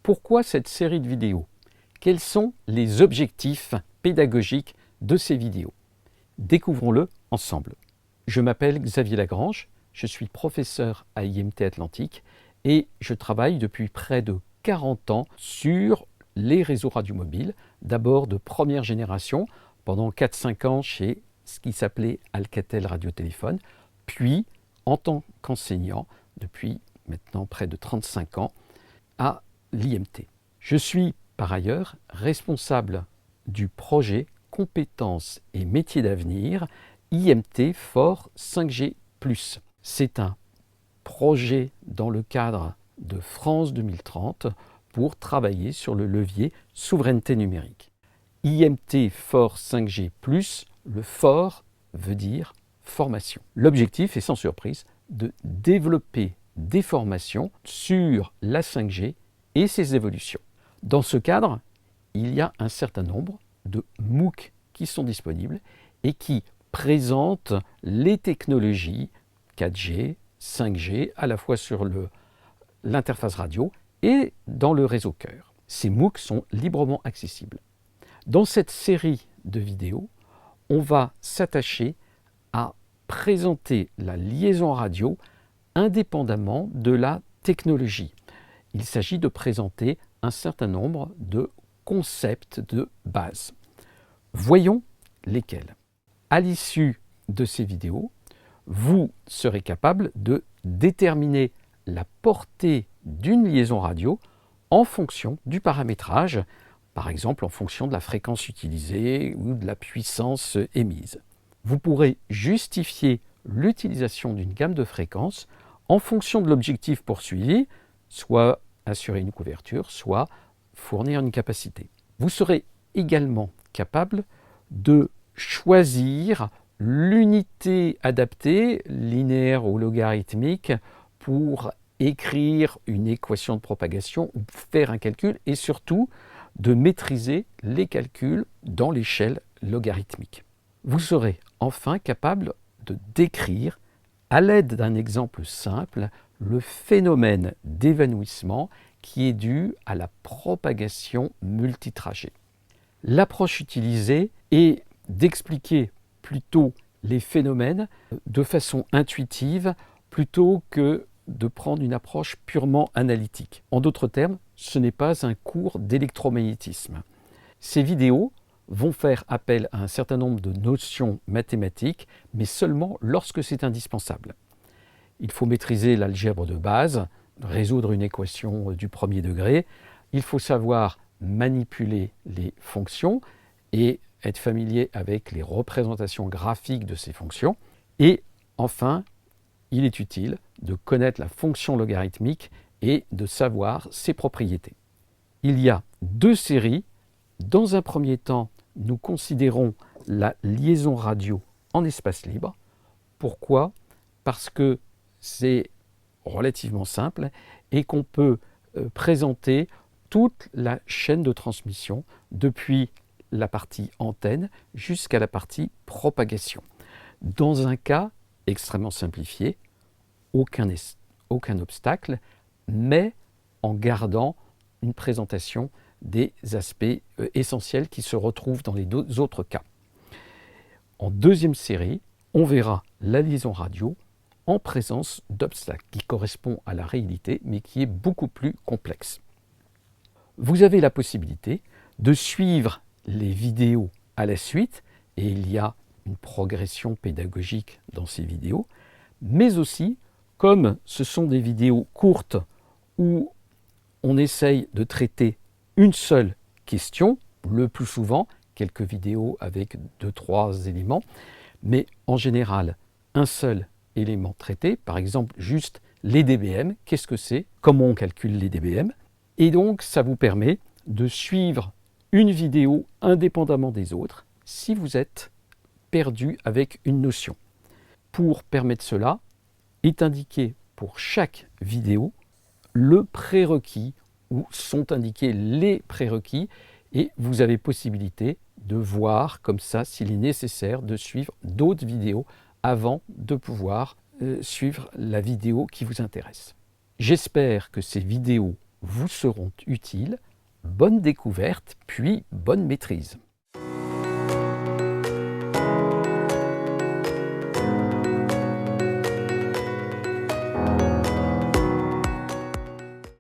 Pourquoi cette série de vidéos? Quels sont les objectifs pédagogiques de ces vidéos? Découvrons-le ensemble. Je m'appelle Xavier Lagrange, je suis professeur à IMT Atlantique et je travaille depuis près de 40 ans sur les réseaux radiomobiles, d'abord de première génération, pendant 4-5 ans chez ce qui s'appelait Alcatel Radiotéléphone, puis en tant qu'enseignant, depuis maintenant près de 35 ans, à l'IMT. Je suis par ailleurs responsable du projet Compétences et métiers d'avenir IMT for 5G+. C'est un projet dans le cadre de France 2030 pour travailler sur le levier souveraineté numérique. IMT for 5G+, le for veut dire formation. L'objectif est sans surprise de développer des formations sur la 5G et ses évolutions. Dans ce cadre, il y a un certain nombre de MOOC qui sont disponibles et qui présentent les technologies 4G, 5G, à la fois sur l'interface radio et dans le réseau cœur. Ces MOOC sont librement accessibles. Dans cette série de vidéos, on va s'attacher à présenter la liaison radio indépendamment de la technologie. Il s'agit de présenter un certain nombre de concepts de base. Voyons lesquels. À l'issue de ces vidéos, vous serez capable de déterminer la portée d'une liaison radio en fonction du paramétrage, par exemple en fonction de la fréquence utilisée ou de la puissance émise. Vous pourrez justifier l'utilisation d'une gamme de fréquences en fonction de l'objectif poursuivi, soit assurer une couverture, soit fournir une capacité. Vous serez également capable de choisir l'unité adaptée, linéaire ou logarithmique, pour écrire une équation de propagation ou faire un calcul, et surtout de maîtriser les calculs dans l'échelle logarithmique. Vous serez enfin capable de décrire, à l'aide d'un exemple simple, le phénomène d'évanouissement qui est dû à la propagation multitrajet. L'approche utilisée est d'expliquer plutôt les phénomènes de façon intuitive plutôt que de prendre une approche purement analytique. En d'autres termes, ce n'est pas un cours d'électromagnétisme. Ces vidéos vont faire appel à un certain nombre de notions mathématiques, mais seulement lorsque c'est indispensable. Il faut maîtriser l'algèbre de base, résoudre une équation du premier degré. Il faut savoir manipuler les fonctions et être familier avec les représentations graphiques de ces fonctions. Et enfin, il est utile de connaître la fonction logarithmique et de savoir ses propriétés. Il y a deux séries. Dans un premier temps, nous considérons la liaison radio en espace libre. Pourquoi? Parce que c'est relativement simple et qu'on peut présenter toute la chaîne de transmission depuis la partie antenne jusqu'à la partie propagation. Dans un cas extrêmement simplifié, aucun obstacle, mais en gardant une présentation des aspects essentiels qui se retrouvent dans les deux autres cas. En deuxième série, on verra la liaison radio en présence d'obstacles qui correspond à la réalité, mais qui est beaucoup plus complexe. Vous avez la possibilité de suivre les vidéos à la suite, et il y a une progression pédagogique dans ces vidéos, mais aussi, comme ce sont des vidéos courtes où on essaye de traiter une seule question, le plus souvent, quelques vidéos avec 2-3 éléments, mais en général, un seul élément traité, par exemple juste les dBm, qu'est-ce que c'est, comment on calcule les dBm, et donc ça vous permet de suivre une vidéo indépendamment des autres si vous êtes perdu avec une notion. Pour permettre cela, est indiqué pour chaque vidéo le prérequis, où sont indiqués les prérequis, et vous avez possibilité de voir comme ça s'il est nécessaire de suivre d'autres vidéos avant de pouvoir suivre la vidéo qui vous intéresse. J'espère que ces vidéos vous seront utiles. Bonne découverte, puis bonne maîtrise.